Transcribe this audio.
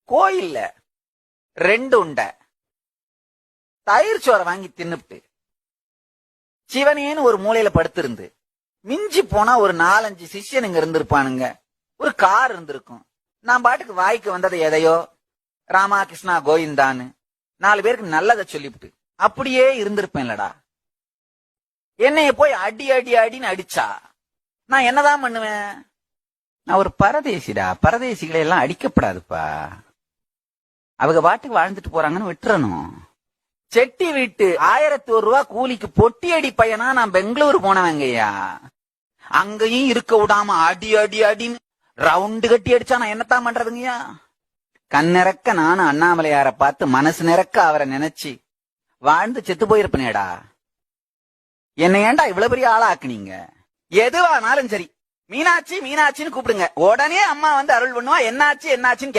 கோயில்ல 2 உண்டை தயிர் சோறை வாங்கி தின்னுப்ட்டு சிவனேன்னு ஒரு மூலையில படுத்திருந்து மிஞ்சி போனா ஒரு 4-5 சிஷ்யனுங்க இருந்திருப்பானுங்க. ஒரு கார் இருந்திருக்கும். நான் பாட்டுக்கு வாய்க்கு வந்ததை எதையோ ராமா கிருஷ்ணா கோவிந்தான்னு 4 பேருக்கு நல்லதை சொல்லிவிட்டு அப்படியே இருந்திருப்பேன்லடா. என்னைய போய் அடி அடி அடின்னு அடிச்சா நான் என்னதான் பண்ணுவேன்? நான் ஒரு பரதேசிடா. பரதேசிகளை எல்லாம் அடிக்கப்படாதுப்பா. அவங்க பாட்டுக்கு வாழ்ந்துட்டு போறாங்கன்னு விட்டுறணும். செட்டி வீட்டு 1001 ரூபா கூலிக்கு பொட்டி அடி பையனா நான் பெங்களூர் போனவங்கய்யா. அங்கேயும் இருக்க விடாம அடி அடி அடின்னு ரவுண்டு கட்டி அடிச்சா நான் என்னத்தான் பண்றதுங்கய்யா? கண்ணிறக்க நானும் அண்ணாமலையார பார்த்து மனசு நிறக்க அவரை நினைச்சு வாழ்ந்து செத்து போயிருப்பனேடா. என்ன ஏன்டா இவ்வளவு பெரிய ஆளா ஆக்குனீங்க? எதுவானாலும் சரி மீனாட்சி மீனாட்சின்னு கூப்பிடுங்க. உடனே அம்மா வந்து அருள் பண்ணுவா. என்னாச்சு என்னாச்சுன்னு